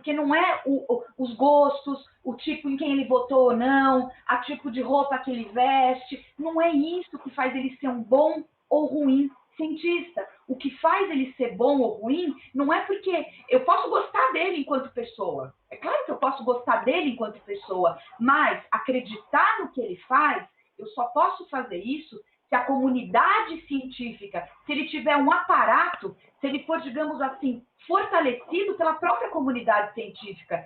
porque não é os gostos, o tipo em quem ele votou ou não, a tipo de roupa que ele veste, não é isso que faz ele ser um bom ou ruim cientista. O que faz ele ser bom ou ruim não é porque eu posso gostar dele enquanto pessoa. É claro que eu posso gostar dele enquanto pessoa, mas acreditar no que ele faz, eu só posso fazer isso se a comunidade científica, se ele tiver um aparato, se ele for, digamos assim, fortalecido pela própria comunidade científica.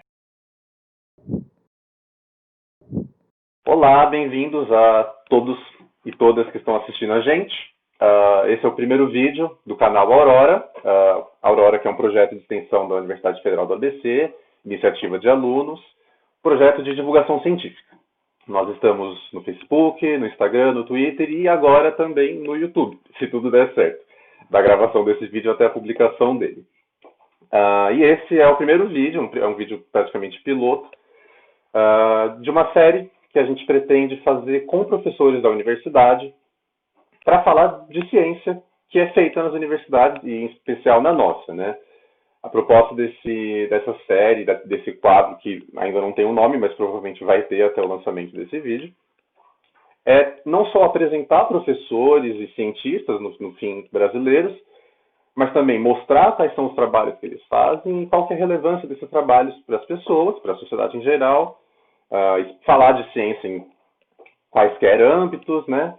Olá, bem-vindos a todos e todas que estão assistindo a gente. Esse é o primeiro vídeo do canal Aurora. Aurora, que é um projeto de extensão da Universidade Federal do ABC, iniciativa de alunos, projeto de divulgação científica. Nós estamos no Facebook, no Instagram, no Twitter e agora também no YouTube, se tudo der certo, da gravação desse vídeo até a publicação dele. E esse é o primeiro vídeo, é um vídeo praticamente piloto, de uma série que a gente pretende fazer com professores da universidade para falar de ciência que é feita nas universidades e em especial na nossa, né? A proposta dessa série, desse quadro, que ainda não tem um nome, mas provavelmente vai ter até o lançamento desse vídeo, é não só apresentar professores e cientistas, no fim, brasileiros, mas também mostrar quais são os trabalhos que eles fazem e qual que é a relevância desses trabalhos para as pessoas, para a sociedade em geral, falar de ciência em quaisquer âmbitos, né?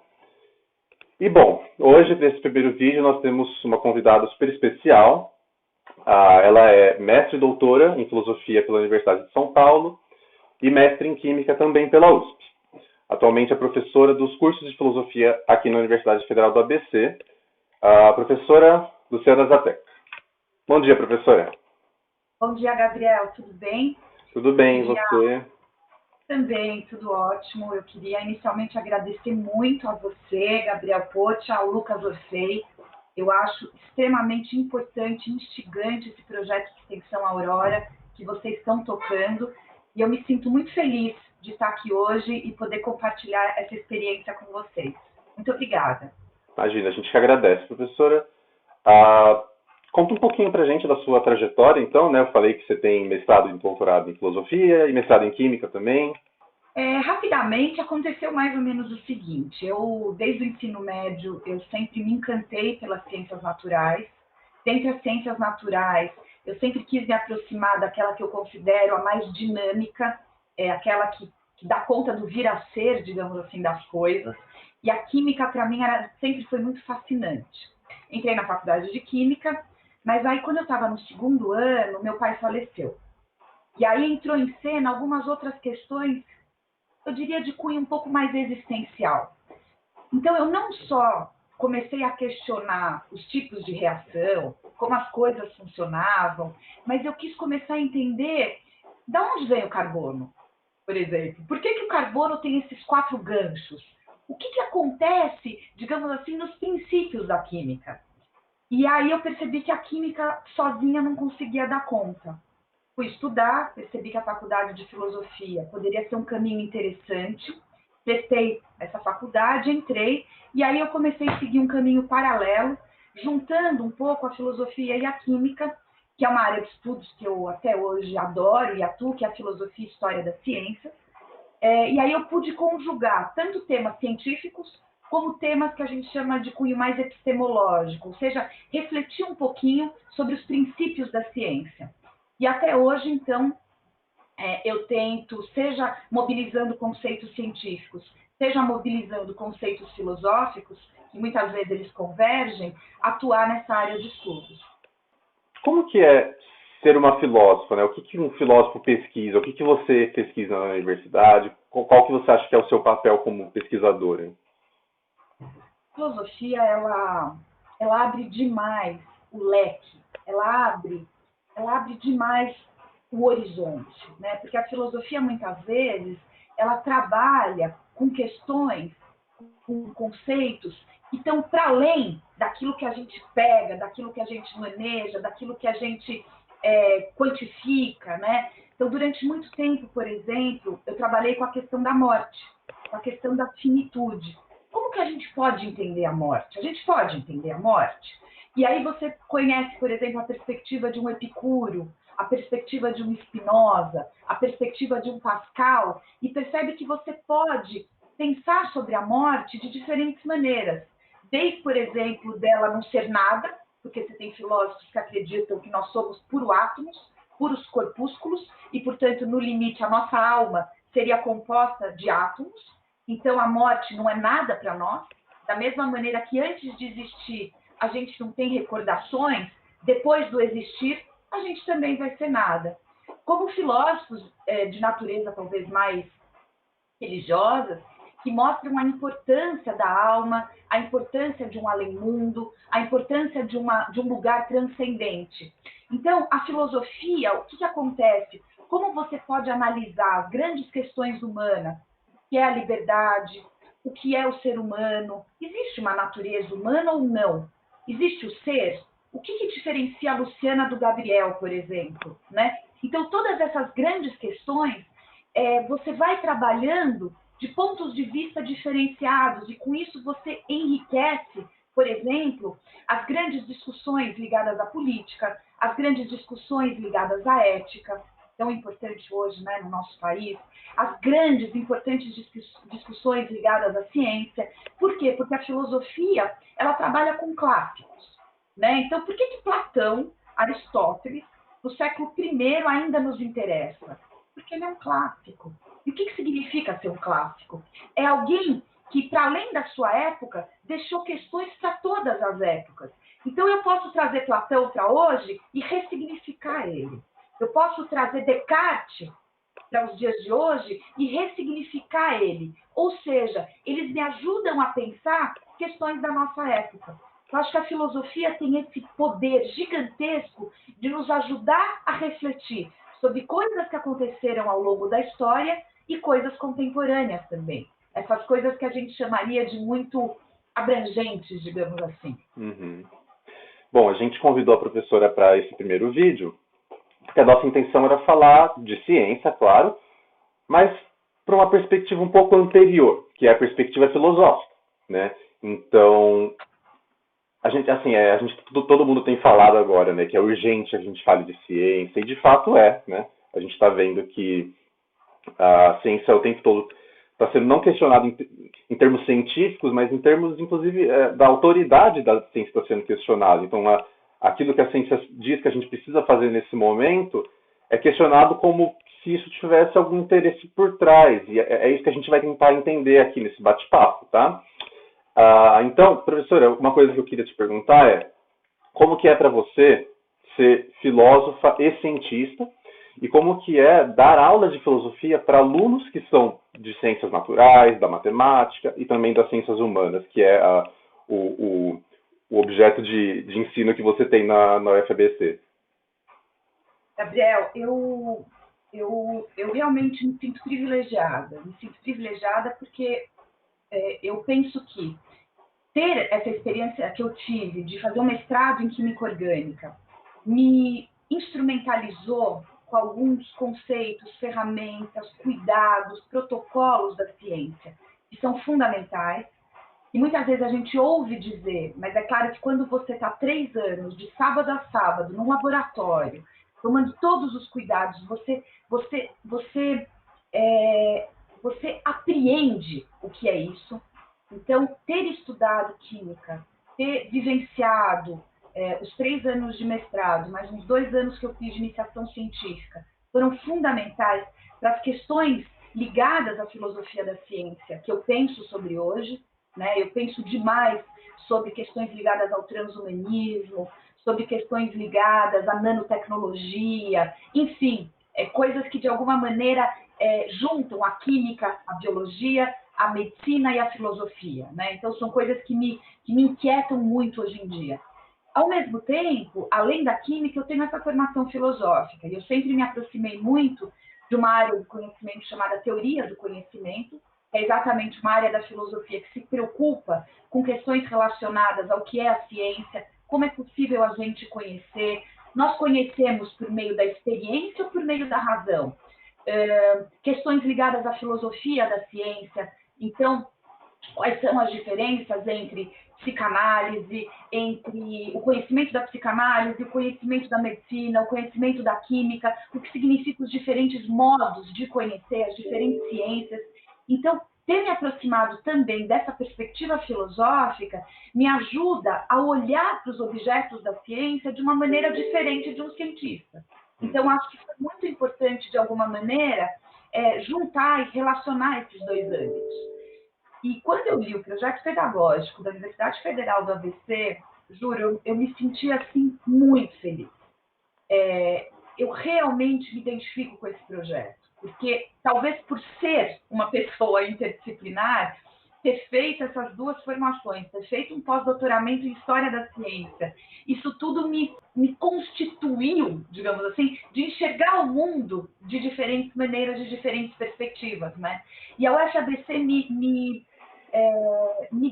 E, bom, hoje, nesse primeiro vídeo, nós temos uma convidada super especial. Ela é mestre e doutora em filosofia pela Universidade de São Paulo e mestre em química também pela USP. Atualmente é professora dos cursos de filosofia aqui na Universidade Federal do ABC, a professora Luciana Zateca. Bom dia, professora. Bom dia, Gabriel. Tudo bem? Tudo bem, e você? Também, tudo ótimo. Eu queria inicialmente agradecer muito a você, Gabriel Pocha, ao Lucas Orfei. Eu acho extremamente importante, instigante esse projeto de extensão Aurora que vocês estão tocando. E eu me sinto muito feliz de estar aqui hoje e poder compartilhar essa experiência com vocês. Muito obrigada. Imagina, a gente que agradece, professora. Conta um pouquinho pra gente da sua trajetória, então, né? Eu falei que você tem mestrado e doutorado em filosofia e mestrado em química também. Rapidamente aconteceu mais ou menos o seguinte: eu, desde o ensino médio, eu sempre me encantei pelas ciências naturais. Dentre as ciências naturais, eu sempre quis me aproximar daquela que eu considero a mais dinâmica, aquela que dá conta do vir a ser, digamos assim, das coisas. E a química, para mim, sempre foi muito fascinante. Entrei na faculdade de química, mas aí, quando eu estava no segundo ano, meu pai faleceu. E aí entrou em cena algumas outras questões, eu diria, de cunho um pouco mais existencial. Então, eu não só comecei a questionar os tipos de reação, como as coisas funcionavam, mas eu quis começar a entender de onde vem o carbono, por exemplo. Por que o carbono tem esses 4 ganchos? O que acontece, digamos assim, nos princípios da química? E aí eu percebi que a química sozinha não conseguia dar conta. Fui estudar, percebi que a faculdade de filosofia poderia ser um caminho interessante, prestei essa faculdade, entrei, e aí eu comecei a seguir um caminho paralelo, juntando um pouco a filosofia e a química, que é uma área de estudos que eu até hoje adoro e atuo, que é a filosofia e história da ciência. E aí eu pude conjugar tanto temas científicos, como temas que a gente chama de cunho mais epistemológico, ou seja, refletir um pouquinho sobre os princípios da ciência. E até hoje, então, eu tento, seja mobilizando conceitos científicos, seja mobilizando conceitos filosóficos, que muitas vezes eles convergem, atuar nessa área de estudos. Como que é ser uma filósofa, né? O que um filósofo pesquisa? O que você pesquisa na universidade? Qual que você acha que é o seu papel como pesquisadora? A filosofia, ela abre demais o leque, ela abre demais o horizonte, né? Porque a filosofia, muitas vezes, ela trabalha com questões, com conceitos que estão para além daquilo que a gente pega, daquilo que a gente maneja, daquilo que a gente quantifica, né? Então, durante muito tempo, por exemplo, eu trabalhei com a questão da morte, com a questão da finitude. Como que a gente pode entender a morte? A gente pode entender a morte? E aí você conhece, por exemplo, a perspectiva de um Epicuro, a perspectiva de um Spinoza, a perspectiva de um Pascal, e percebe que você pode pensar sobre a morte de diferentes maneiras. Desde, por exemplo, dela não ser nada, porque você tem filósofos que acreditam que nós somos puros átomos, puros corpúsculos, e, portanto, no limite, a nossa alma seria composta de átomos, então a morte não é nada para nós. Da mesma maneira que antes de existir a gente não tem recordações, depois do existir a gente também vai ser nada. Como filósofos de natureza talvez mais religiosas, que mostram a importância da alma, a importância de um além-mundo, a importância de um lugar transcendente. Então, a filosofia, o que acontece? Como você pode analisar as grandes questões humanas, que é a liberdade, o que é o ser humano? Existe uma natureza humana ou não? Existe o ser? O que diferencia a Luciana do Gabriel, por exemplo? Né? Então, todas essas grandes questões, você vai trabalhando de pontos de vista diferenciados e, com isso, você enriquece, por exemplo, as grandes discussões ligadas à política, as grandes discussões ligadas à ética, tão importante hoje, né, no nosso país, as grandes, importantes discussões ligadas à ciência. Por quê? Porque a filosofia, ela trabalha com clássicos, né? Então, por que Platão, Aristóteles, no século I ainda nos interessa? Porque ele é um clássico. E o que significa ser um clássico? É alguém que, para além da sua época, deixou questões para todas as épocas. Então, eu posso trazer Platão para hoje e ressignificar ele. Eu posso trazer Descartes para os dias de hoje e ressignificar ele. Ou seja, eles me ajudam a pensar questões da nossa época. Eu acho que a filosofia tem esse poder gigantesco de nos ajudar a refletir sobre coisas que aconteceram ao longo da história e coisas contemporâneas também. Essas coisas que a gente chamaria de muito abrangentes, digamos assim. Uhum. Bom, a gente convidou a professora para esse primeiro vídeo, porque a nossa intenção era falar de ciência, claro, mas para uma perspectiva um pouco anterior, que é a perspectiva filosófica, né? Então, todo mundo tem falado agora, né, que é urgente a gente fale de ciência, e de fato né? A gente está vendo que a ciência o tempo todo está sendo não questionada em termos científicos, mas em termos, inclusive, da autoridade da ciência está sendo questionada. Então, aquilo que a ciência diz que a gente precisa fazer nesse momento é questionado como se isso tivesse algum interesse por trás. E é isso que a gente vai tentar entender aqui nesse bate-papo, tá? Então, professora, uma coisa que eu queria te perguntar é como que é para você ser filósofa e cientista e como que é dar aula de filosofia para alunos que são de ciências naturais, da matemática e também das ciências humanas, que é o objeto de ensino que você tem na UFABC. Gabriel, eu realmente me sinto privilegiada. Me sinto privilegiada porque eu penso que ter essa experiência que eu tive de fazer um mestrado em Química Orgânica me instrumentalizou com alguns conceitos, ferramentas, cuidados, protocolos da ciência, que são fundamentais. E muitas vezes a gente ouve dizer, mas é claro que quando você está 3 anos, de sábado a sábado, num laboratório, tomando todos os cuidados, você apreende o que é isso. Então, ter estudado química, ter vivenciado os 3 anos de mestrado, mais uns 2 anos que eu fiz de iniciação científica, foram fundamentais para as questões ligadas à filosofia da ciência que eu penso sobre hoje, né? Eu penso demais sobre questões ligadas ao transhumanismo, sobre questões ligadas à nanotecnologia, enfim, coisas que de alguma maneira juntam a química, a biologia, a medicina e a filosofia, né? Então são coisas que me inquietam muito hoje em dia. Ao mesmo tempo, além da química, eu tenho essa formação filosófica e eu sempre me aproximei muito de uma área do conhecimento chamada teoria do conhecimento, que é exatamente uma área da filosofia que se preocupa com questões relacionadas ao que é a ciência, como é possível a gente conhecer. Nós conhecemos por meio da experiência ou por meio da razão? Questões ligadas à filosofia da ciência. Então, quais são as diferenças entre psicanálise, entre o conhecimento da psicanálise, o conhecimento da medicina, o conhecimento da química, o que significa os diferentes modos de conhecer as diferentes ciências. Então, ter me aproximado também dessa perspectiva filosófica me ajuda a olhar para os objetos da ciência de uma maneira diferente de um cientista. Então, acho que foi muito importante, de alguma maneira, juntar e relacionar esses dois âmbitos. E quando eu li o projeto pedagógico da Universidade Federal do ABC, juro, eu me senti assim muito feliz. Eu realmente me identifico com esse projeto, porque talvez por ser uma pessoa interdisciplinar, ter feito essas duas formações, ter feito um pós-doutoramento em História da Ciência, isso tudo me constituiu, digamos assim, de enxergar o mundo de diferentes maneiras, de diferentes perspectivas, né? E a UFABC me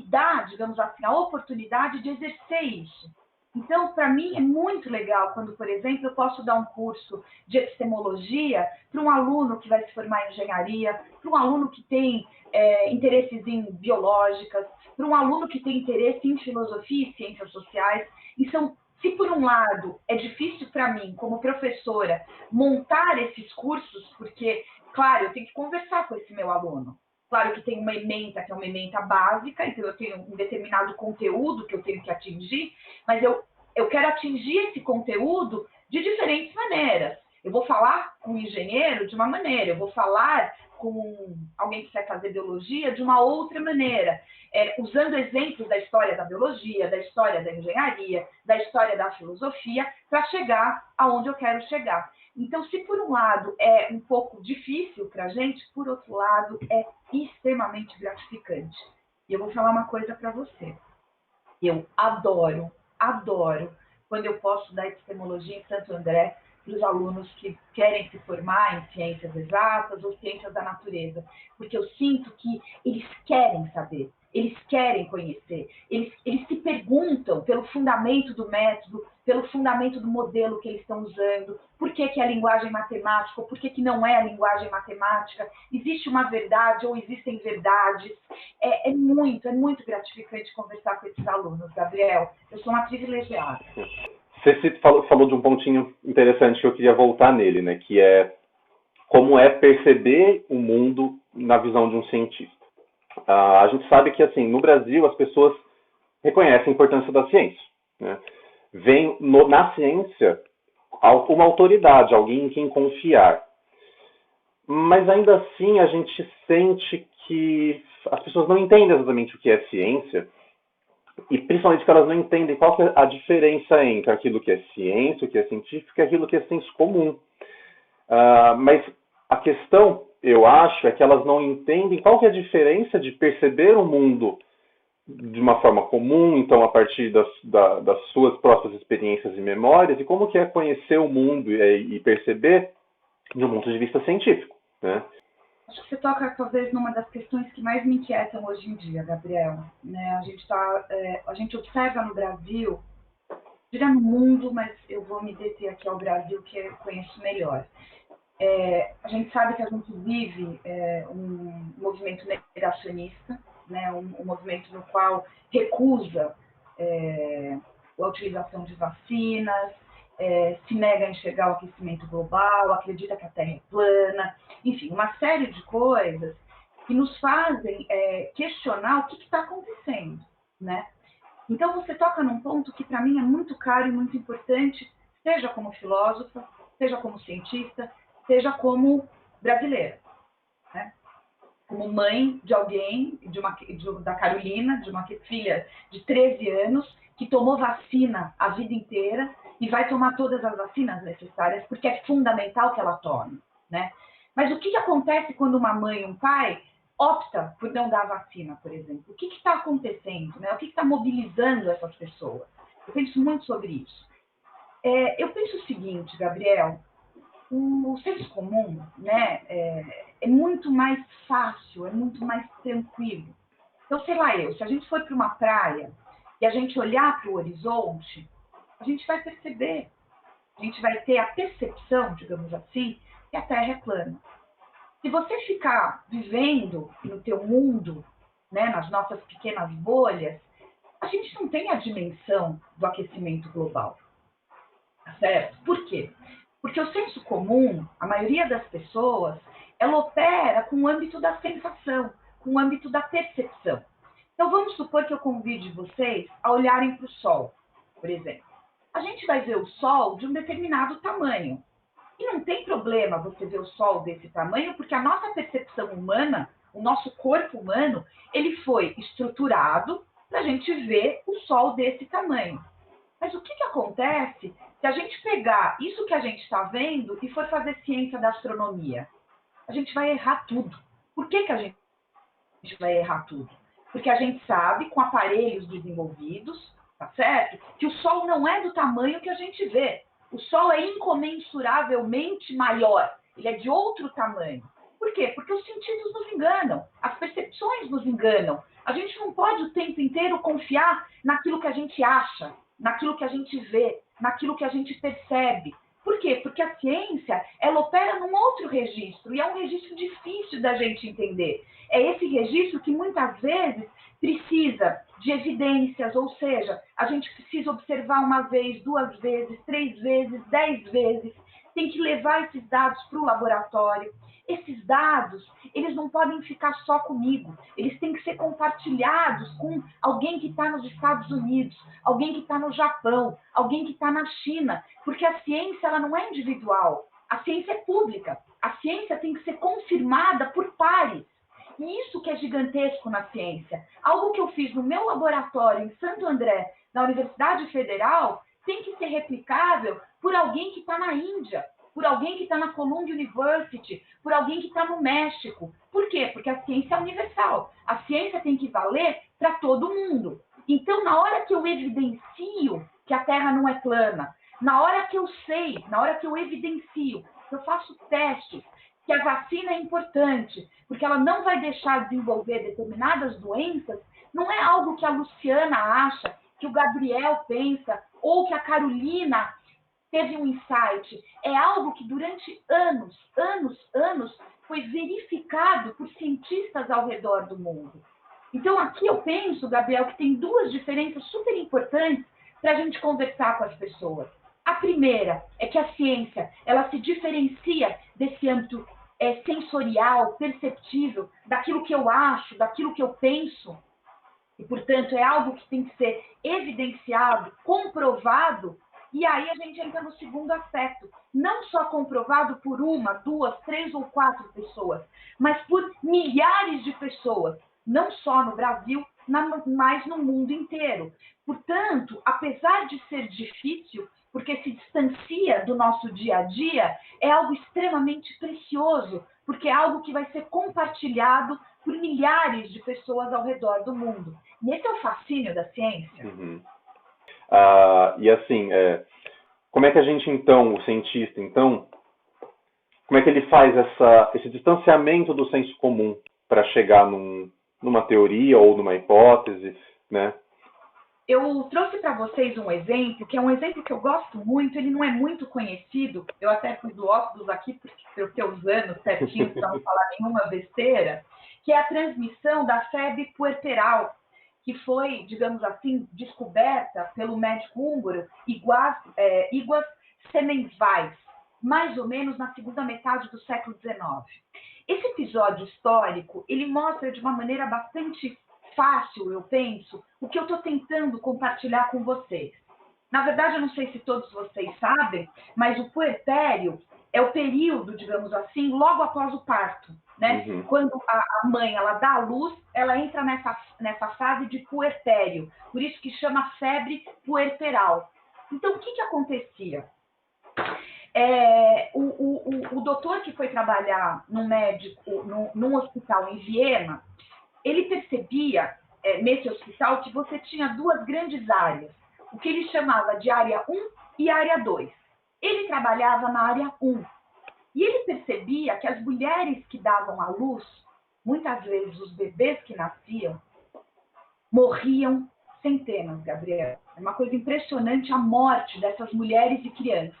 dá, digamos assim, a oportunidade de exercer isso. Então, para mim, é muito legal quando, por exemplo, eu posso dar um curso de epistemologia para um aluno que vai se formar em engenharia, para um aluno que tem interesses em biológicas, para um aluno que tem interesse em filosofia e ciências sociais. Então, se por um lado é difícil para mim, como professora, montar esses cursos, porque, claro, eu tenho que conversar com esse meu aluno. Claro que tem uma ementa, que é uma ementa básica, então eu tenho um determinado conteúdo que eu tenho que atingir, mas eu quero atingir esse conteúdo de diferentes maneiras. Eu vou falar com um engenheiro de uma maneira, eu vou falar com alguém que quer fazer biologia de uma outra maneira, usando exemplos da história da biologia, da história da engenharia, da história da filosofia, para chegar aonde eu quero chegar. Então, se por um lado é um pouco difícil para a gente, por outro lado é extremamente gratificante. E eu vou falar uma coisa para você. Eu adoro quando eu posso dar epistemologia em Santo André para os alunos que querem se formar em ciências exatas ou ciências da natureza, porque eu sinto que eles querem saber, eles querem conhecer, eles se perguntam pelo fundamento do método, pelo fundamento do modelo que eles estão usando, por que é a linguagem matemática ou por que não é a linguagem matemática, existe uma verdade ou existem verdades. É muito gratificante conversar com esses alunos, Gabriel. Eu sou uma privilegiada. Você falou de um pontinho interessante que eu queria voltar nele, né? Que é como é perceber o mundo na visão de um cientista. A gente sabe que, assim, no Brasil, as pessoas reconhecem a importância da ciência, né? Vem na ciência uma autoridade, alguém em quem confiar. Mas ainda assim a gente sente que as pessoas não entendem exatamente o que é ciência, e principalmente que elas não entendem qual que é a diferença entre aquilo que é ciência, o que é científico, e aquilo que é senso comum. Mas a questão, eu acho, é que elas não entendem qual que é a diferença de perceber o mundo de uma forma comum, então a partir das suas próprias experiências e memórias, e como que é conhecer o mundo e perceber de um ponto de vista científico, né? Acho que você toca, talvez, numa das questões que mais me inquietam hoje em dia, Gabriel. Né? A gente observa no Brasil, diria no mundo, mas eu vou me deter aqui ao Brasil, que eu conheço melhor. A gente sabe que a gente vive um movimento negacionista, né? Um movimento no qual recusa a utilização de vacinas, se nega a enxergar o aquecimento global, acredita que a Terra é plana, enfim, uma série de coisas que nos fazem questionar o que está acontecendo, né? Então você toca num ponto que para mim é muito caro e muito importante, seja como filósofa, seja como cientista, seja como brasileira, né? Como mãe de alguém, da Carolina, de uma filha de 13 anos, que tomou vacina a vida inteira e vai tomar todas as vacinas necessárias, porque é fundamental que ela tome, né? Mas o que acontece quando uma mãe e um pai opta por não dar vacina, por exemplo? O que está acontecendo, né? O que está mobilizando essas pessoas? Eu penso muito sobre isso. Eu penso o seguinte, Gabriel, o senso comum, né, é muito mais fácil, é muito mais tranquilo. Então, sei lá se a gente for para uma praia e a gente olhar para o horizonte, a gente vai perceber, a gente vai ter a percepção, digamos assim, que a Terra é plana. Se você ficar vivendo no teu mundo, né, nas nossas pequenas bolhas, a gente não tem a dimensão do aquecimento global. Tá certo? Por quê? Porque o senso comum, a maioria das pessoas, ela opera com o âmbito da sensação, com o âmbito da percepção. Então, vamos supor que eu convide vocês a olharem para o Sol, por exemplo. A gente vai ver o Sol de um determinado tamanho. E não tem problema você ver o Sol desse tamanho, porque a nossa percepção humana, o nosso corpo humano, ele foi estruturado para a gente ver o Sol desse tamanho. Mas o que acontece se a gente pegar isso que a gente está vendo e for fazer ciência da astronomia? A gente vai errar tudo. Por que a gente vai errar tudo? Porque a gente sabe, com aparelhos desenvolvidos, tá certo? Que o Sol não é do tamanho que a gente vê. O Sol é incomensuravelmente maior. Ele é de outro tamanho. Por quê? Porque os sentidos nos enganam, as percepções nos enganam. A gente não pode o tempo inteiro confiar naquilo que a gente acha, naquilo que a gente vê, naquilo que a gente percebe. Por quê? Porque a ciência, ela opera num outro registro, e é um registro difícil da gente entender. É esse registro que muitas vezes precisa de evidências, ou seja, a gente precisa observar uma vez, 2 vezes, 3 vezes, 10 vezes, tem que levar esses dados para o laboratório. Esses dados, eles não podem ficar só comigo, eles têm que ser compartilhados com alguém que está nos Estados Unidos, alguém que está no Japão, alguém que está na China, porque a ciência ela não é individual, a ciência é pública, a ciência tem que ser confirmada por pares. E isso que é gigantesco na ciência. Algo que eu fiz no meu laboratório em Santo André, na Universidade Federal, tem que ser replicável por alguém que está na Índia, por alguém que está na Columbia University, por alguém que está no México. Por quê? Porque a ciência é universal. A ciência tem que valer para todo mundo. Então, na hora que eu evidencio que a Terra não é plana, na hora que eu sei, na hora que eu evidencio, que eu faço testes, que a vacina é importante, porque ela não vai deixar de desenvolver determinadas doenças, não é algo que a Luciana acha, que o Gabriel pensa, ou que a Carolina teve um insight. É algo que durante anos, foi verificado por cientistas ao redor do mundo. Então, aqui eu penso, Gabriel, que tem 2 diferenças super importantes para a gente conversar com as pessoas. A primeira é que a ciência, ela se diferencia desse âmbito sensorial, perceptível, daquilo que eu acho, daquilo que eu penso, e, portanto, é algo que tem que ser evidenciado, comprovado, e aí a gente entra no segundo aspecto. Não só comprovado por 1, 2, 3 ou 4 pessoas, mas por milhares de pessoas, não só no Brasil, mas no mundo inteiro. Portanto, apesar de ser difícil, porque se distancia do nosso dia a dia, é algo extremamente precioso, porque é algo que vai ser compartilhado por milhares de pessoas ao redor do mundo. E esse é o fascínio da ciência. Uhum. E assim, como é que a gente então, o cientista, então, como é que ele faz esse distanciamento do senso comum para chegar numa teoria ou numa hipótese, né? Eu trouxe para vocês um exemplo, que é um exemplo que eu gosto muito, ele não é muito conhecido, eu até pus o óculos aqui para eu ter os anos certinhos para não falar nenhuma besteira, que é a transmissão da febre puerperal, que foi, digamos assim, descoberta pelo médico húngaro Iguaz Semmelweis, mais ou menos na segunda metade do século XIX. Esse episódio histórico, ele mostra de uma maneira bastante fácil, eu penso, o que eu estou tentando compartilhar com vocês. Na verdade, eu não sei se todos vocês sabem, mas o puerpério é o período, digamos assim, logo após o parto, né? Uhum. Quando a mãe ela dá à luz, ela entra nessa fase de puerpério, por isso que chama febre puerperal. Então, o que acontecia? O doutor que foi trabalhar num hospital em Viena, ele percebia, nesse hospital, que você tinha 2 grandes áreas, o que ele chamava de área 1 e área 2. Ele trabalhava na área 1. E ele percebia que as mulheres que davam à luz, muitas vezes os bebês que nasciam, morriam centenas, Gabriel. É uma coisa impressionante a morte dessas mulheres e crianças.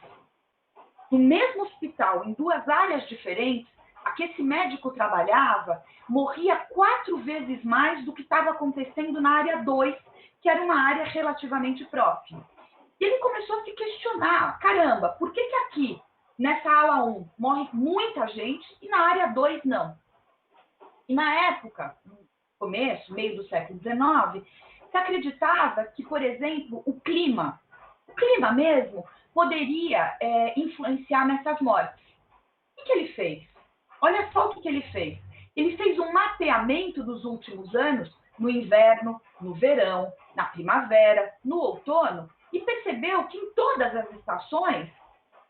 No mesmo hospital, em 2 áreas diferentes, que esse médico trabalhava morria 4 vezes mais do que estava acontecendo na área 2, que era uma área relativamente próxima. E ele começou a se questionar, caramba, por que aqui, nessa ala 1, morre muita gente e na área 2 não? E na época, no começo, meio do século XIX, se acreditava que, por exemplo, o clima mesmo, poderia influenciar nessas mortes. O que ele fez? Olha só o que ele fez. Ele fez um mapeamento dos últimos anos, no inverno, no verão, na primavera, no outono, e percebeu que em todas as estações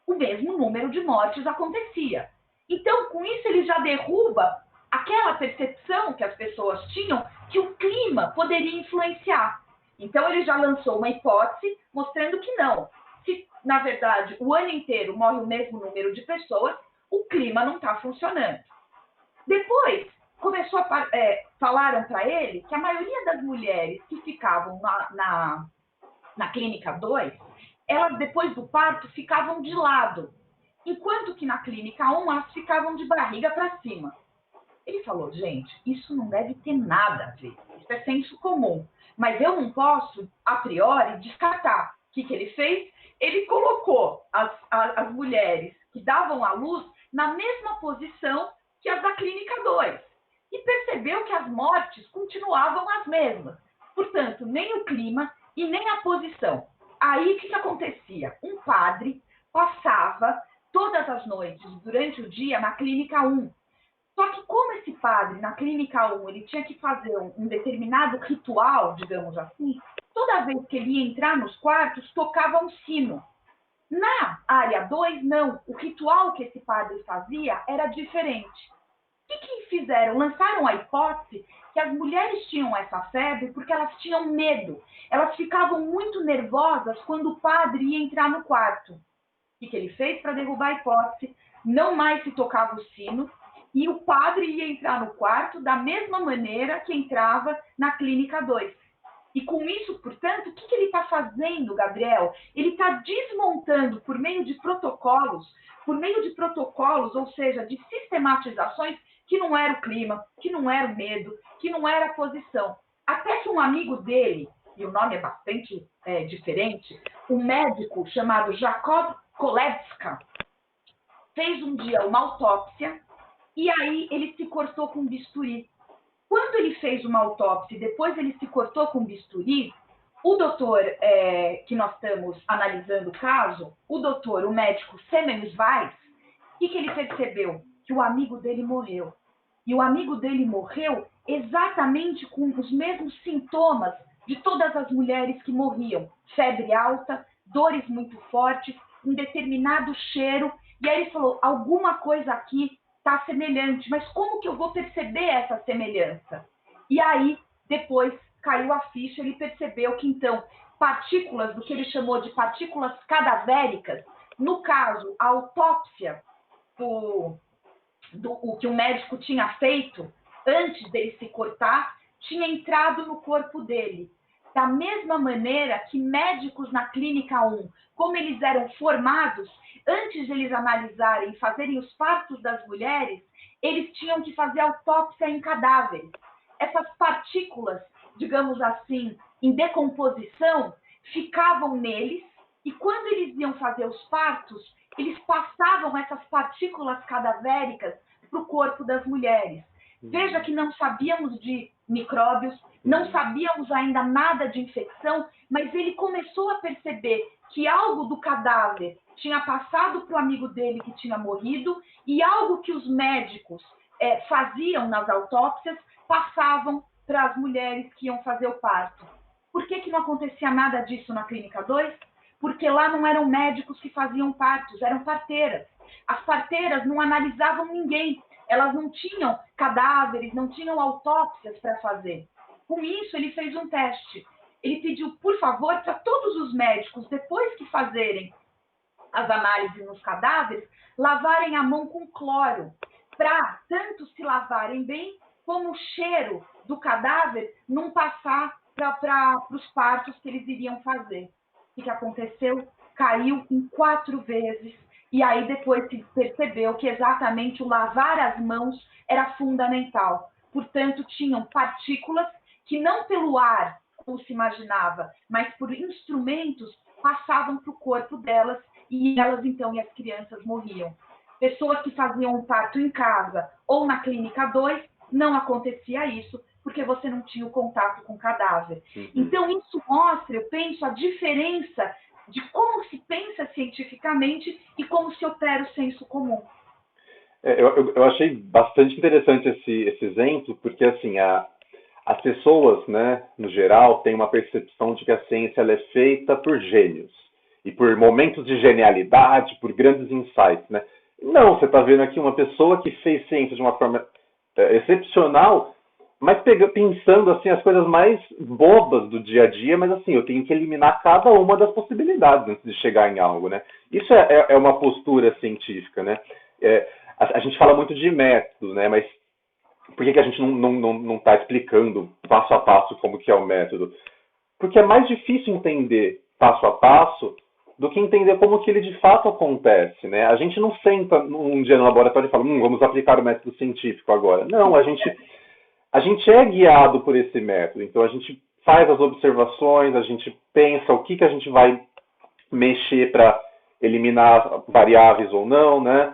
o mesmo número de mortes acontecia. Então, com isso, ele já derruba aquela percepção que as pessoas tinham que o clima poderia influenciar. Então, ele já lançou uma hipótese mostrando que não. Se, na verdade, o ano inteiro morre o mesmo número de pessoas, o clima não está funcionando. Depois, falaram para ele que a maioria das mulheres que ficavam na clínica 2, elas, depois do parto, ficavam de lado, enquanto que na clínica 1, elas ficavam de barriga para cima. Ele falou, gente, isso não deve ter nada a ver, isso é senso comum, mas eu não posso, a priori, descartar. O que ele fez? Ele colocou as mulheres que davam à luz na mesma posição que as da clínica 2 e percebeu que as mortes continuavam as mesmas. Portanto, nem o clima e nem a posição. Aí, o que acontecia? Um padre passava todas as noites, durante o dia, na clínica 1. Só que como esse padre, na clínica 1, ele tinha que fazer um determinado ritual, digamos assim, toda vez que ele ia entrar nos quartos, tocava um sino. Na área 2, não. O ritual que esse padre fazia era diferente. O que fizeram? Lançaram a hipótese que as mulheres tinham essa febre porque elas tinham medo. Elas ficavam muito nervosas quando o padre ia entrar no quarto. O que ele fez para derrubar a hipótese? Não mais se tocava o sino e o padre ia entrar no quarto da mesma maneira que entrava na clínica 2. E com isso, portanto, o que ele está fazendo, Gabriel? Ele está desmontando por meio de protocolos, ou seja, de sistematizações, que não era o clima, que não era o medo, que não era a posição. Até que um amigo dele, e o nome é bastante diferente, um médico chamado Jacob Kolewska, fez um dia uma autópsia e aí ele se cortou com bisturi. Quando ele fez uma autópsia e depois ele se cortou com bisturi, o doutor que nós estamos analisando o caso, o médico Semmelweis, o que ele percebeu? Que o amigo dele morreu. E o amigo dele morreu exatamente com os mesmos sintomas de todas as mulheres que morriam. Febre alta, dores muito fortes, um determinado cheiro. E aí ele falou, alguma coisa aqui está semelhante, mas como que eu vou perceber essa semelhança? E aí, depois, caiu a ficha, ele percebeu que, então, partículas, do que ele chamou de partículas cadavéricas, no caso, a autópsia o que o médico tinha feito antes dele se cortar, tinha entrado no corpo dele. Da mesma maneira que médicos na clínica 1, como eles eram formados, antes de eles analisarem e fazerem os partos das mulheres, eles tinham que fazer autópsia em cadáveres. Essas partículas, digamos assim, em decomposição, ficavam neles e quando eles iam fazer os partos, eles passavam essas partículas cadavéricas para o corpo das mulheres. Veja que não sabíamos de micróbios, não sabíamos ainda nada de infecção, mas ele começou a perceber que algo do cadáver tinha passado para o amigo dele que tinha morrido e algo que os médicos faziam nas autópsias passavam para as mulheres que iam fazer o parto. Por que não acontecia nada disso na clínica 2? Porque lá não eram médicos que faziam partos, eram parteiras. As parteiras não analisavam ninguém, elas não tinham cadáveres, não tinham autópsias para fazer. Com isso, ele fez um teste. Ele pediu, por favor, para todos os médicos, depois que fazerem as análises nos cadáveres, lavarem a mão com cloro, para tanto se lavarem bem, como o cheiro do cadáver não passar para os partos que eles iriam fazer. O que aconteceu? Caiu em 4 vezes e aí depois se percebeu que exatamente o lavar as mãos era fundamental. Portanto, tinham partículas que não pelo ar, como se imaginava, mas por instrumentos, passavam para o corpo delas, e elas então e as crianças morriam. Pessoas que faziam um parto em casa ou na clínica 2, não acontecia isso, porque você não tinha o contato com o cadáver. Então, isso mostra, eu penso, a diferença de como se pensa cientificamente e como se opera o senso comum. Eu achei bastante interessante esse exemplo, porque assim, as pessoas, né, no geral, têm uma percepção de que a ciência ela é feita por gênios e por momentos de genialidade, por grandes insights, né? Não, você está vendo aqui uma pessoa que fez ciência de uma forma excepcional, mas pensando assim as coisas mais bobas do dia a dia, mas assim, eu tenho que eliminar cada uma das possibilidades antes de chegar em algo, né? Isso é uma postura científica, né? É, a gente fala muito de método, né? Mas por que a gente não está explicando passo a passo como que é o método? Porque é mais difícil entender passo a passo do que entender como que ele de fato acontece, né? A gente não senta um dia no laboratório e fala, vamos aplicar o método científico agora. Não, a gente é guiado por esse método. Então a gente faz as observações, a gente pensa o que a gente vai mexer para eliminar variáveis ou não, né?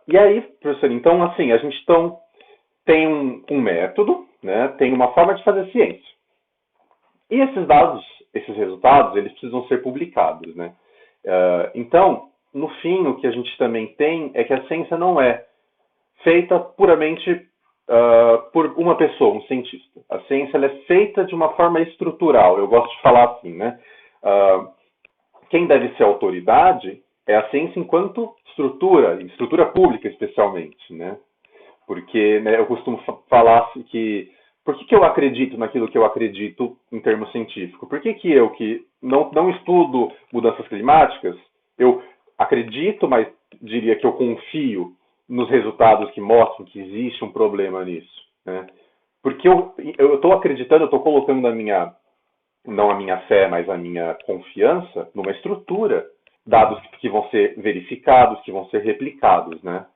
E aí, professor, então assim, a gente tem um método, né? Tem uma forma de fazer ciência. E esses dados, esses resultados, eles precisam ser publicados, né? Então, no fim, o que a gente também tem é que a ciência não é feita puramente por uma pessoa, um cientista. A ciência ela é feita de uma forma estrutural. Eu gosto de falar assim, né? Quem deve ser a autoridade é a ciência enquanto estrutura pública especialmente, né? Porque né, eu costumo falar que por que eu acredito naquilo que eu acredito em termos científicos? Por que eu, que não estudo mudanças climáticas, eu acredito, mas diria que eu confio nos resultados que mostram que existe um problema nisso, né? Porque eu estou acreditando, eu estou colocando não a minha fé, mas a minha confiança numa estrutura, dados que vão ser verificados, que vão ser replicados, né?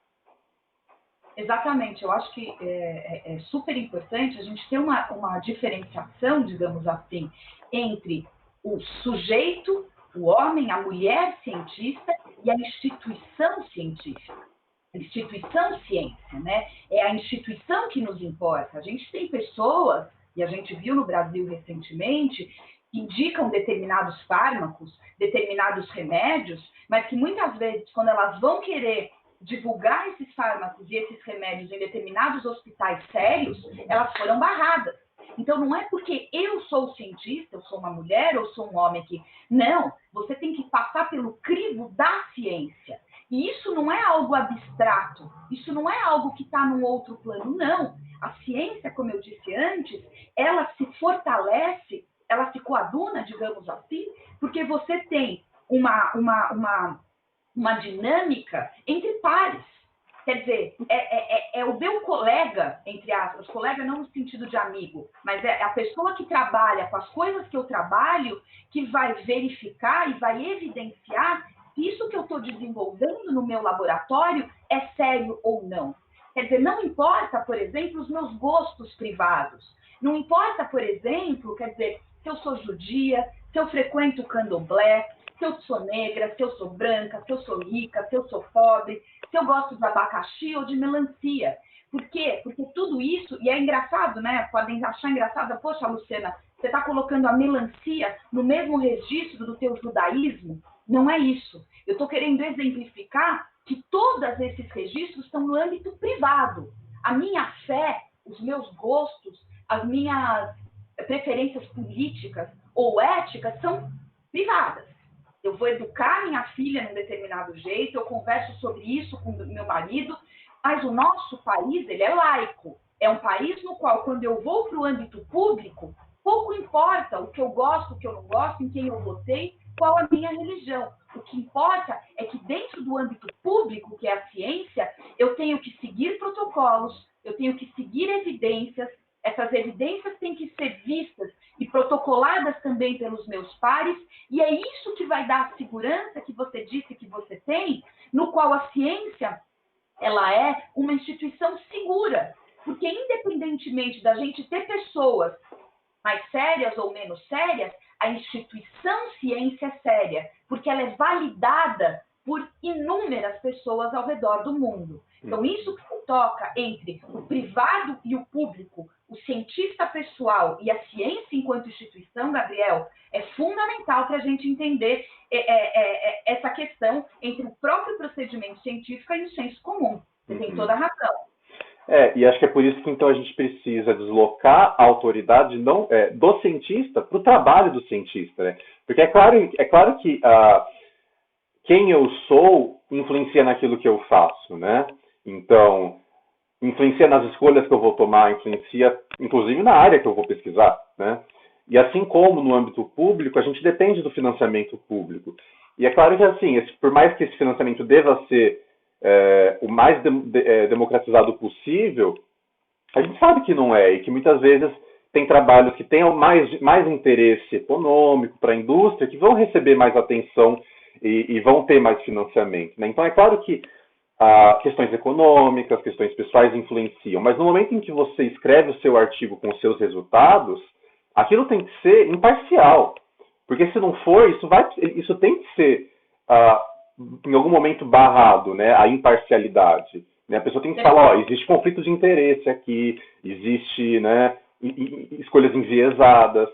Exatamente, eu acho que é super importante a gente ter uma diferenciação, digamos assim, entre o sujeito, o homem, a mulher cientista e a instituição científica. A instituição ciência, né? É a instituição que nos importa. A gente tem pessoas, e a gente viu no Brasil recentemente, que indicam determinados fármacos, determinados remédios, mas que muitas vezes, quando elas vão querer divulgar esses fármacos e esses remédios em determinados hospitais sérios, elas foram barradas. Então, não é porque eu sou cientista, eu sou uma mulher, eu sou um homem que... Não, você tem que passar pelo crivo da ciência. E isso não é algo abstrato, isso não é algo que está num outro plano, não. A ciência, como eu disse antes, ela se fortalece, ela se coaduna, digamos assim, porque você tem uma dinâmica entre pares. Quer dizer, é o meu colega, entre aspas, colega não no sentido de amigo, mas é a pessoa que trabalha com as coisas que eu trabalho que vai verificar e vai evidenciar se isso que eu estou desenvolvendo no meu laboratório é sério ou não. Quer dizer, não importa, por exemplo, os meus gostos privados. Não importa, por exemplo, quer dizer, se eu sou judia, se eu frequento o candomblé, se eu sou negra, se eu sou branca, se eu sou rica, se eu sou pobre, se eu gosto de abacaxi ou de melancia. Por quê? Porque tudo isso, e é engraçado, né? Podem achar engraçado, poxa, Luciana, você está colocando a melancia no mesmo registro do teu judaísmo? Não é isso. Eu estou querendo exemplificar que todos esses registros estão no âmbito privado. A minha fé, os meus gostos, as minhas preferências políticas ou éticas são privadas. Eu vou educar minha filha num determinado jeito, eu converso sobre isso com meu marido, mas o nosso país, ele é laico. É um país no qual, quando eu vou para o âmbito público, pouco importa o que eu gosto, o que eu não gosto, em quem eu votei, qual a minha religião. O que importa é que dentro do âmbito público, que é a ciência, eu tenho que seguir protocolos, eu tenho que seguir evidências, essas evidências têm que ser vistas e protocoladas também pelos meus pares, e é isso que vai dar a segurança que você disse que você tem, no qual a ciência ela é uma instituição segura, porque independentemente da gente ter pessoas mais sérias ou menos sérias, a instituição ciência é séria, porque ela é validada por inúmeras pessoas ao redor do mundo. Então, isso que se toca entre o privado e o público, o cientista pessoal e a ciência enquanto instituição, Gabriel, é fundamental para a gente entender essa questão entre o próprio procedimento científico e o senso comum. Você tem toda a razão. E acho que é por isso que então a gente precisa deslocar a autoridade não, do cientista para o trabalho do cientista, né? Porque é claro que quem eu sou influencia naquilo que eu faço, né? Então, influencia nas escolhas que eu vou tomar, influencia inclusive na área que eu vou pesquisar, né? E assim como no âmbito público, a gente depende do financiamento público. E é claro que assim, por mais que esse financiamento deva ser o mais democratizado possível, a gente sabe que não é, e que muitas vezes tem trabalhos que tenham mais interesse econômico para a indústria, que vão receber mais atenção e vão ter mais financiamento, né? Então é claro que questões econômicas, questões pessoais influenciam, mas no momento em que você escreve o seu artigo com os seus resultados, aquilo tem que ser imparcial, porque se não for, isso tem que ser em algum momento barrado, né, a imparcialidade. Né? A pessoa tem que falar, existe conflito de interesse aqui, existe, né, escolhas enviesadas.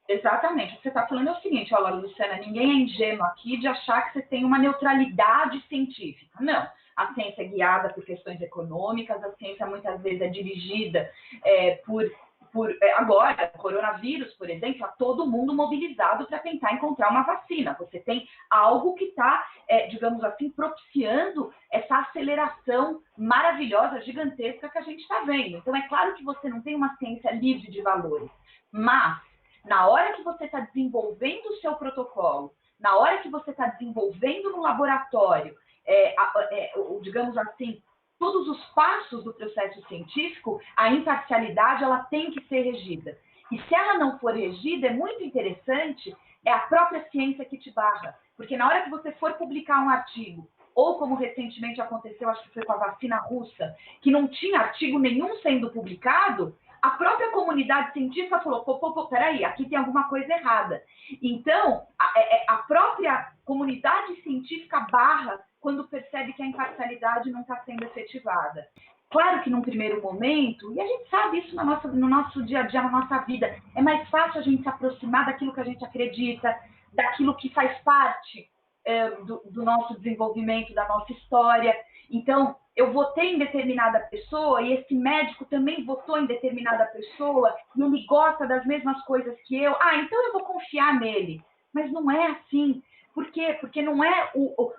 Exatamente. O que você está falando é o seguinte, olha, Luciana, ninguém é ingênuo aqui de achar que você tem uma neutralidade científica. Não. A ciência é guiada por questões econômicas, a ciência muitas vezes é dirigida agora, o coronavírus, por exemplo, está todo mundo mobilizado para tentar encontrar uma vacina. Você tem algo que está, digamos assim, propiciando essa aceleração maravilhosa, gigantesca que a gente está vendo. Então, é claro que você não tem uma ciência livre de valores, mas na hora que você está desenvolvendo o seu protocolo, na hora que você está desenvolvendo no laboratório, digamos assim, todos os passos do processo científico, a imparcialidade ela tem que ser regida. E se ela não for regida, é muito interessante, é a própria ciência que te barra. Porque na hora que você for publicar um artigo, ou como recentemente aconteceu, acho que foi com a vacina russa, que não tinha artigo nenhum sendo publicado, a própria comunidade científica falou, peraí, aqui tem alguma coisa errada. Então, a própria comunidade científica barra quando percebe que a imparcialidade não está sendo efetivada. Claro que num primeiro momento, e a gente sabe isso no nosso dia a dia, na nossa vida, é mais fácil a gente se aproximar daquilo que a gente acredita, daquilo que faz parte do nosso desenvolvimento, da nossa história. Então, eu votei em determinada pessoa e esse médico também votou em determinada pessoa e ele gosta das mesmas coisas que eu. Então eu vou confiar nele. Mas não é assim. Por quê? Porque não é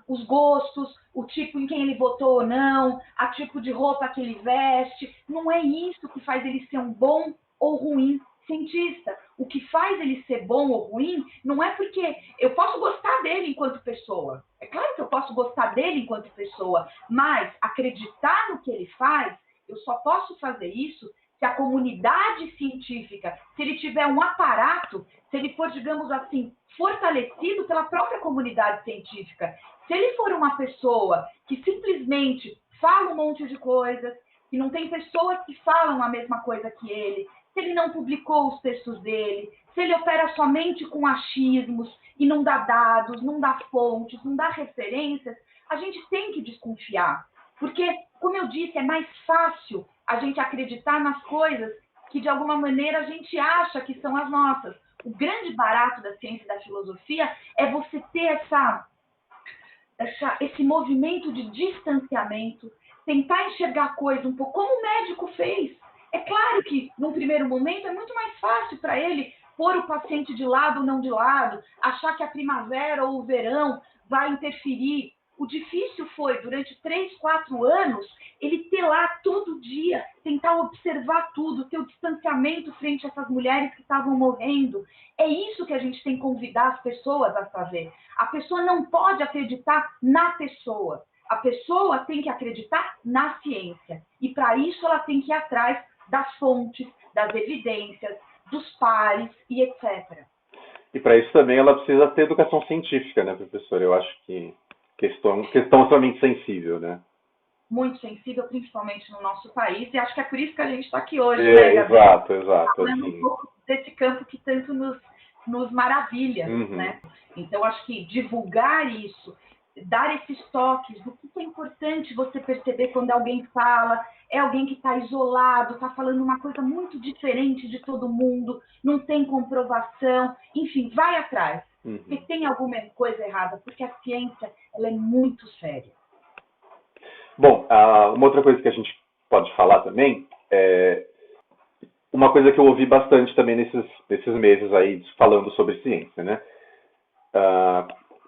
os gostos, o tipo em quem ele votou ou não, a tipo de roupa que ele veste. Não é isso que faz ele ser um bom ou ruim cientista. O que faz ele ser bom ou ruim não é porque eu posso gostar dele enquanto pessoa. É claro que eu posso gostar dele enquanto pessoa, mas acreditar no que ele faz, eu só posso fazer isso se a comunidade científica, se ele tiver um aparato, se ele for, digamos assim, fortalecido pela própria comunidade científica. Se ele for uma pessoa que simplesmente fala um monte de coisas, que não tem pessoas que falam a mesma coisa que ele, se ele não publicou os textos dele, se ele opera somente com achismos e não dá dados, não dá fontes, não dá referências, a gente tem que desconfiar. Porque, como eu disse, é mais fácil a gente acreditar nas coisas que, de alguma maneira, a gente acha que são as nossas. O grande barato da ciência e da filosofia é você ter esse movimento de distanciamento, tentar enxergar a coisa um pouco como o médico fez. É claro que, num primeiro momento, é muito mais fácil para ele pôr o paciente de lado ou não de lado, achar que a primavera ou o verão vai interferir. O difícil foi, durante 3, 4 anos, ele ter lá todo dia, tentar observar tudo, ter o distanciamento frente a essas mulheres que estavam morrendo. É isso que a gente tem que convidar as pessoas a fazer. A pessoa não pode acreditar na pessoa. A pessoa tem que acreditar na ciência. E, para isso, ela tem que ir atrás das fontes, das evidências, dos pares e etc. E para isso também ela precisa ter educação científica, né, professor? Eu acho que questão extremamente sensível, né? Muito sensível, principalmente no nosso país, e acho que é por isso que a gente está aqui hoje, né, Gabriel? Exato. Falando um Assim. pouco desse campo que tanto nos maravilha, Uhum. né? Então, acho que divulgar isso, dar esses toques do que é importante você perceber quando alguém fala, é alguém que está isolado, está falando uma coisa muito diferente de todo mundo, não tem comprovação, enfim, vai atrás. Uhum. Se tem alguma coisa errada, porque a ciência ela é muito séria. Bom, uma outra coisa que a gente pode falar também é uma coisa que eu ouvi bastante também nesses meses aí falando sobre ciência, né?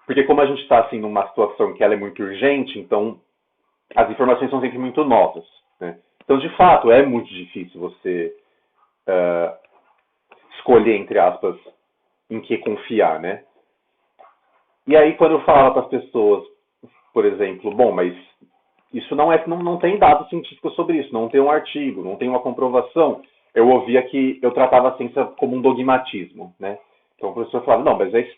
Porque como a gente está assim numa situação que ela é muito urgente, então as informações são sempre muito novas, né? Então, de fato, é muito difícil você escolher, entre aspas, em que confiar, né? E aí, quando eu falava para as pessoas, por exemplo, bom, mas isso não tem dados científicos sobre isso, não tem um artigo, não tem uma comprovação. Eu ouvia que eu tratava a ciência como um dogmatismo, né? Então o professor falava, não, mas aí você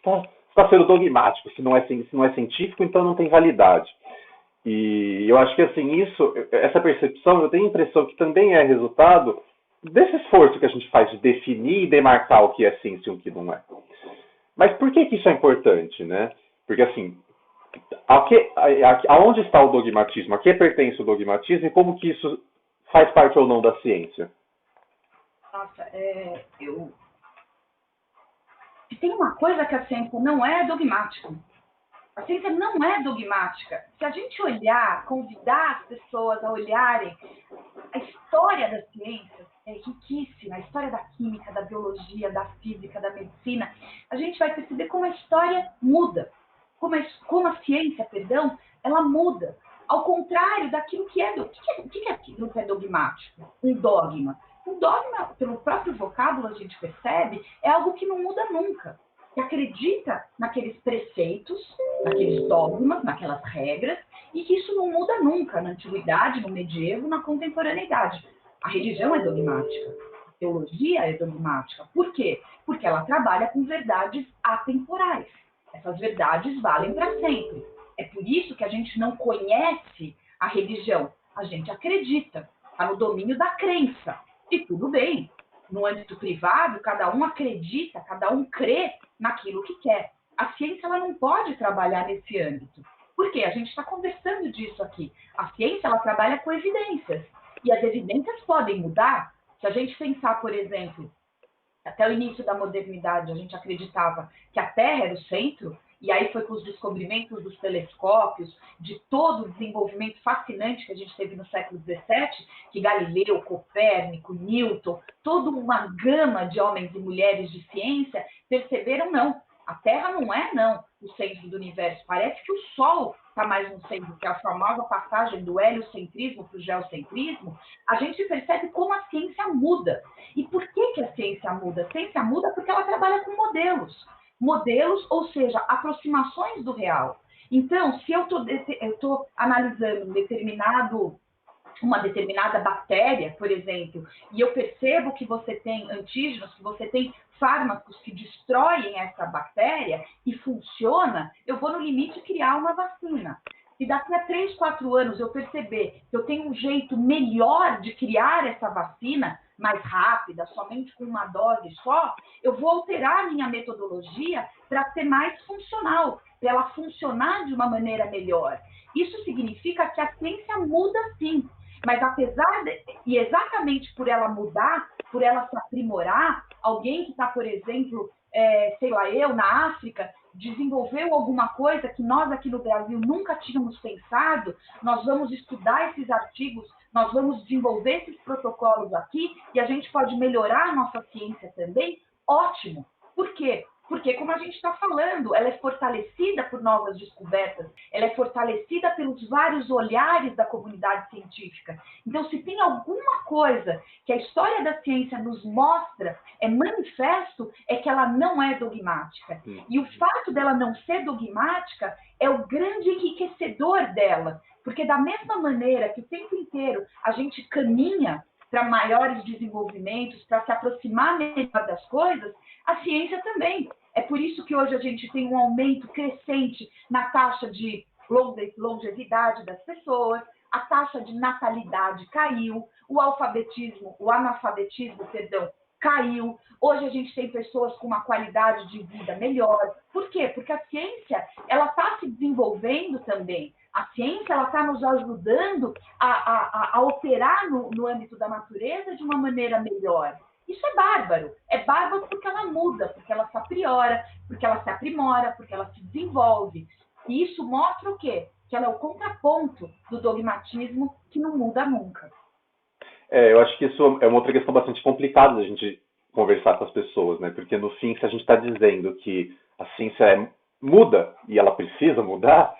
está sendo dogmático, se não é científico, então não tem validade. E eu acho que assim, essa percepção, eu tenho a impressão que também é resultado desse esforço que a gente faz de definir e demarcar o que é ciência e o que não é. Mas por que isso é importante, né? Porque assim, aonde está o dogmatismo? A que pertence o dogmatismo e como que isso faz parte ou não da ciência? Nossa, se tem uma coisa que a ciência não é dogmática. A ciência não é dogmática. Se a gente olhar, convidar as pessoas a olharem, a história da ciência é riquíssima, a história da química, da biologia, da física, da medicina, a gente vai perceber como a história muda, como a ciência, perdão, ela muda. Ao contrário daquilo que é, o que é aquilo que é dogmático? Um dogma. Um dogma, pelo próprio vocábulo, a gente percebe, é algo que não muda nunca. Que acredita naqueles preceitos, naqueles dogmas, naquelas regras, e que isso não muda nunca na antiguidade, no medievo, na contemporaneidade. A religião é dogmática, a teologia é dogmática. Por quê? Porque ela trabalha com verdades atemporais. Essas verdades valem para sempre. É por isso que a gente não conhece a religião. A gente acredita. Está no domínio da crença. E tudo bem. No âmbito privado, cada um acredita, cada um crê naquilo que quer. A ciência ela não pode trabalhar nesse âmbito. Por quê? A gente está conversando disso aqui. A ciência ela trabalha com evidências. E as evidências podem mudar. Se a gente pensar, por exemplo, até o início da modernidade, a gente acreditava que a Terra era o centro, e aí foi com os descobrimentos dos telescópios, de todo o desenvolvimento fascinante que a gente teve no século XVII, que Galileu, Copérnico, Newton, toda uma gama de homens e mulheres de ciência perceberam, não, a Terra não é, não, o centro do universo. Parece que o Sol está mais no centro, que é a famosa passagem do heliocentrismo para o geocentrismo. A gente percebe como a ciência muda. E por que a ciência muda? A ciência muda porque ela trabalha com modelos. Modelos, ou seja, aproximações do real. Então, se eu estou analisando uma determinada bactéria, por exemplo, e eu percebo que você tem antígenos, que você tem fármacos que destroem essa bactéria e funciona, eu vou no limite criar uma vacina. Se daqui a 3, 4 anos eu perceber que eu tenho um jeito melhor de criar essa vacina, mais rápida, somente com uma dose só, eu vou alterar a minha metodologia para ser mais funcional, para ela funcionar de uma maneira melhor. Isso significa que a ciência muda sim, mas e exatamente por ela mudar, por ela se aprimorar, alguém que está, por exemplo, sei lá, eu na África, desenvolveu alguma coisa que nós aqui no Brasil nunca tínhamos pensado, nós vamos estudar esses artigos, nós vamos desenvolver esses protocolos aqui e a gente pode melhorar a nossa ciência também, ótimo. Por quê? Porque, como a gente está falando, ela é fortalecida por novas descobertas, ela é fortalecida pelos vários olhares da comunidade científica. Então, se tem alguma coisa que a história da ciência nos mostra, é manifesto, é que ela não é dogmática. E o fato dela não ser dogmática é o grande enriquecedor dela. Porque da mesma maneira que o tempo inteiro a gente caminha para maiores desenvolvimentos, para se aproximar melhor das coisas, a ciência também. É por isso que hoje a gente tem um aumento crescente na taxa de longevidade das pessoas, a taxa de natalidade caiu, o analfabetismo, caiu. Hoje a gente tem pessoas com uma qualidade de vida melhor. Por quê? Porque a ciência ela está se desenvolvendo também. A ciência ela está nos ajudando a operar no âmbito da natureza de uma maneira melhor. Isso é bárbaro. É bárbaro porque ela muda, porque ela se apriora, porque ela se aprimora, porque ela se desenvolve. E isso mostra o quê? Que ela é o contraponto do dogmatismo que não muda nunca. Eu acho que isso é uma outra questão bastante complicada da gente conversar com as pessoas, né? Porque no fim, se a gente está dizendo que a ciência muda e ela precisa mudar,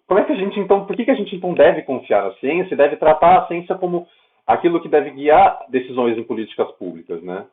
como é que a gente então, por que a gente então deve confiar na ciência e deve tratar a ciência como aquilo que deve guiar decisões em políticas públicas, né?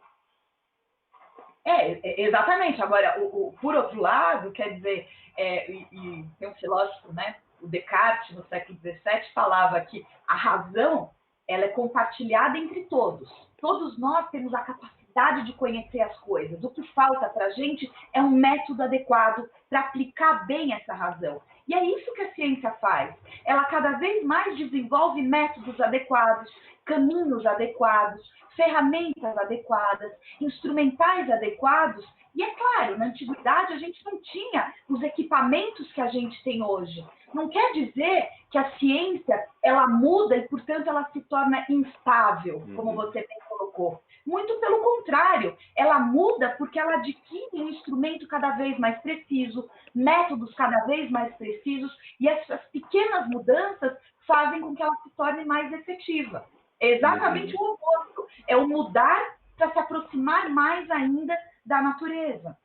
Exatamente. Agora, por outro lado, quer dizer, e tem um filósofo, né, o Descartes, no século XVII, falava que a razão ela é compartilhada entre todos. Todos nós temos a capacidade de conhecer as coisas. O que falta para a gente é um método adequado para aplicar bem essa razão. E é isso que a ciência faz. Ela cada vez mais desenvolve métodos adequados, caminhos adequados, ferramentas adequadas, instrumentais adequados. E é claro, na antiguidade a gente não tinha os equipamentos que a gente tem hoje. Não quer dizer que a ciência ela muda e, portanto, ela se torna instável, como você bem colocou. Muito pelo contrário, ela muda porque ela adquire um instrumento cada vez mais preciso, métodos cada vez mais precisos, e essas pequenas mudanças fazem com que ela se torne mais efetiva. É exatamente o oposto. É o mudar para se aproximar mais ainda da natureza.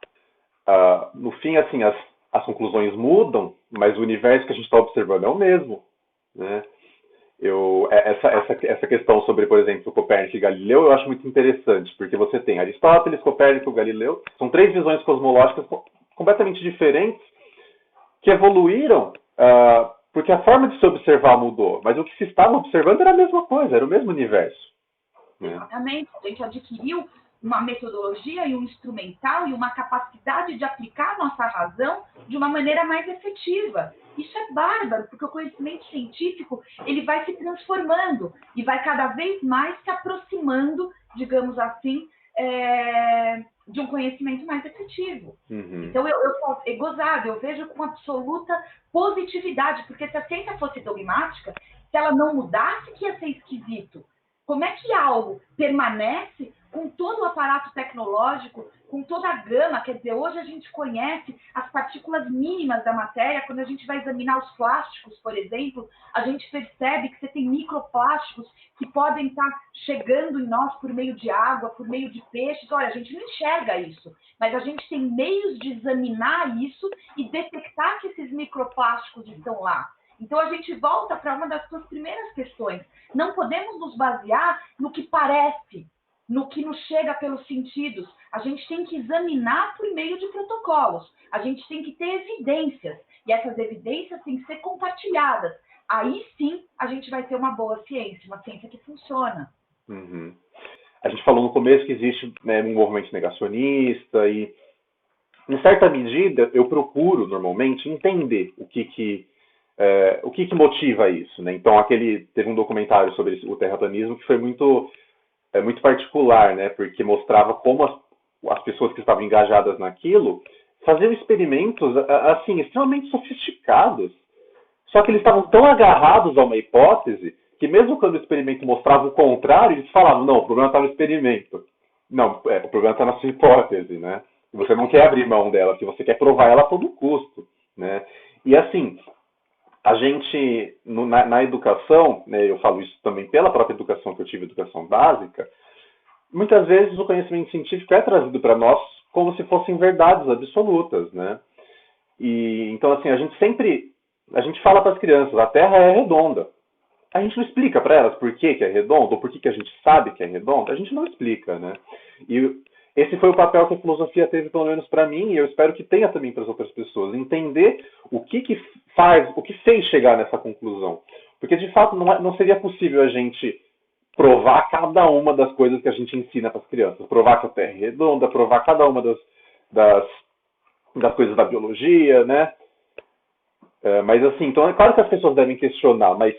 No fim, assim, as conclusões mudam, mas o universo que a gente está observando é o mesmo, né? Essa questão sobre, por exemplo, Copérnico e Galileu, eu acho muito interessante, porque você tem Aristóteles, Copérnico e Galileu, são três visões cosmológicas completamente diferentes, que evoluíram porque a forma de se observar mudou, mas o que se estava observando era a mesma coisa, era o mesmo universo. Né? Exatamente, a gente adquiriu uma metodologia e um instrumental e uma capacidade de aplicar a nossa razão de uma maneira mais efetiva. Isso é bárbaro, porque o conhecimento científico ele vai se transformando e vai cada vez mais se aproximando, digamos assim, de um conhecimento mais efetivo. Então, é gozado, eu vejo com absoluta positividade, porque se a ciência fosse dogmática, se ela não mudasse, que ia ser esquisito. Como é que algo permanece com todo o aparato tecnológico, com toda a gama? Quer dizer, hoje a gente conhece as partículas mínimas da matéria. Quando a gente vai examinar os plásticos, por exemplo, a gente percebe que você tem microplásticos que podem estar chegando em nós por meio de água, por meio de peixes. Olha, a gente não enxerga isso, mas a gente tem meios de examinar isso e detectar que esses microplásticos estão lá. Então, a gente volta para uma das suas primeiras questões. Não podemos nos basear no que parece, no que nos chega pelos sentidos. A gente tem que examinar por meio de protocolos. A gente tem que ter evidências. E essas evidências têm que ser compartilhadas. Aí sim a gente vai ter uma boa ciência, uma ciência que funciona. A gente falou no começo que existe, né, um movimento negacionista e, em certa medida, eu procuro, normalmente, entender o que motiva isso, né? Então, teve um documentário sobre o terraplanismo que foi muito particular, né? Porque mostrava como as pessoas que estavam engajadas naquilo faziam experimentos, assim, extremamente sofisticados. Só que eles estavam tão agarrados a uma hipótese que mesmo quando o experimento mostrava o contrário, eles falavam, não, o problema está no experimento. Não, o problema está na sua hipótese, né? Você não quer abrir mão dela, porque você quer provar ela a todo custo, né? E assim, a gente, na educação, né, eu falo isso também pela própria educação que eu tive, educação básica, muitas vezes o conhecimento científico é trazido para nós como se fossem verdades absolutas, né? E então, assim, a gente fala para as crianças, a Terra é redonda. A gente não explica para elas por que é redonda, ou por que a gente sabe que é redonda, a gente não explica, né? E esse foi o papel que a filosofia teve, pelo menos para mim, e eu espero que tenha também para as outras pessoas. Entender o que fez chegar nessa conclusão. Porque, de fato, não seria possível a gente provar cada uma das coisas que a gente ensina para as crianças. Provar que a Terra é redonda, provar cada uma das coisas da biologia, né? Mas assim, então é claro que as pessoas devem questionar, mas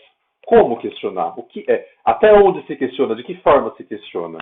como questionar? O que é? Até onde se questiona? De que forma se questiona?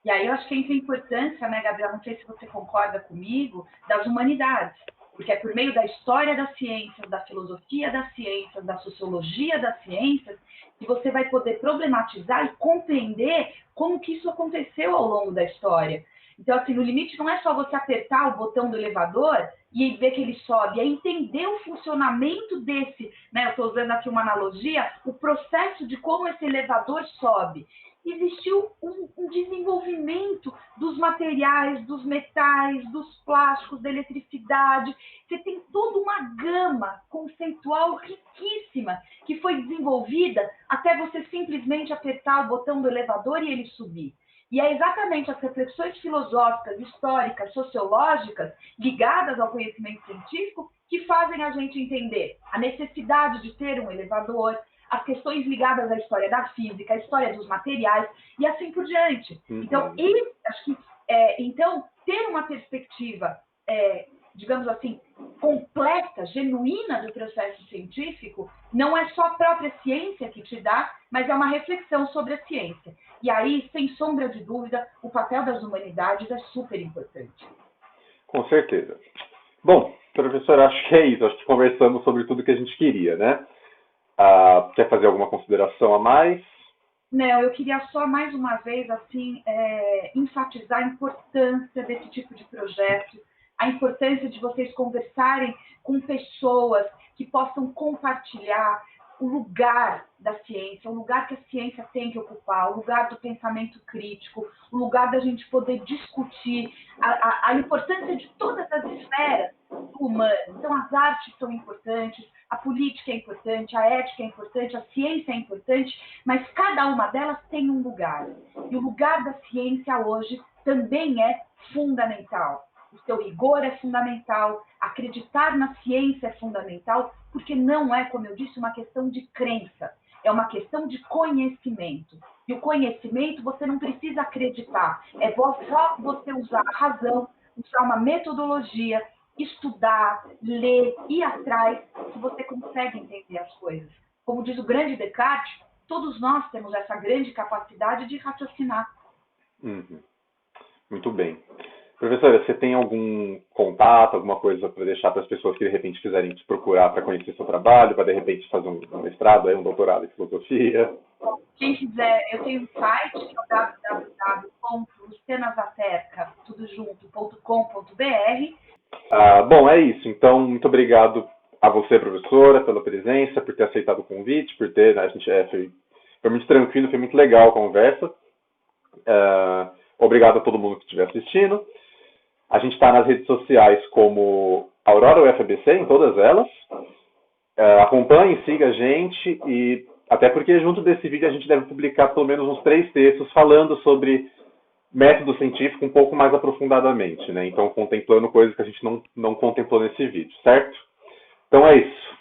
E aí eu acho que entra a importância, né, Gabriel, não sei se você concorda comigo, das humanidades. Porque é por meio da história das ciências, da filosofia das ciências, da sociologia das ciências, que você vai poder problematizar e compreender como que isso aconteceu ao longo da história. Então, assim, no limite não é só você apertar o botão do elevador e ver que ele sobe, é entender o funcionamento desse, né? Eu estou usando aqui uma analogia, o processo de como esse elevador sobe. Existiu um desenvolvimento dos materiais, dos metais, dos plásticos, da eletricidade. Você tem toda uma gama conceitual riquíssima que foi desenvolvida até você simplesmente apertar o botão do elevador e ele subir. E é exatamente as reflexões filosóficas, históricas, sociológicas, ligadas ao conhecimento científico, que fazem a gente entender a necessidade de ter um elevador, as questões ligadas à história da física, à história dos materiais e assim por diante. Então, acho que então ter uma perspectiva, digamos assim, completa, genuína do processo científico, não é só a própria ciência que te dá, mas é uma reflexão sobre a ciência. E aí, sem sombra de dúvida, o papel das humanidades é super importante. Com certeza. Bom, professor, acho que é isso. Acho que conversamos sobre tudo que a gente queria, né? Quer fazer alguma consideração a mais? Não, eu queria só mais uma vez assim enfatizar a importância desse tipo de projeto, a importância de vocês conversarem com pessoas que possam compartilhar o lugar da ciência, o lugar que a ciência tem que ocupar, o lugar do pensamento crítico, o lugar da gente poder discutir a importância de todas as esferas do humano. Então, as artes são importantes, a política é importante, a ética é importante, a ciência é importante, mas cada uma delas tem um lugar. E o lugar da ciência hoje também é fundamental. O seu rigor é fundamental, acreditar na ciência é fundamental, porque não é, como eu disse, uma questão de crença, é uma questão de conhecimento. E o conhecimento você não precisa acreditar, é só você usar a razão, usar uma metodologia, estudar, ler, ir atrás, que você consegue entender as coisas. Como diz o grande Descartes, todos nós temos essa grande capacidade de raciocinar. Muito bem. Professora, você tem algum contato, alguma coisa para deixar para as pessoas que de repente quiserem te procurar para conhecer seu trabalho, para de repente fazer um mestrado, um doutorado em filosofia? Quem quiser, eu tenho um site que é o www.lucianazaterca.com.br. Bom, é isso. Então, muito obrigado a você, professora, pela presença, por ter aceitado o convite, por ter, né, a gente foi muito tranquilo, foi muito legal a conversa. Obrigado a todo mundo que estiver assistindo. A gente está nas redes sociais como Aurora UFABC, em todas elas. Acompanhe, siga a gente, e até porque junto desse vídeo a gente deve publicar pelo menos uns 3 textos falando sobre método científico um pouco mais aprofundadamente, né? Então, contemplando coisas que a gente não contemplou nesse vídeo, certo? Então é isso.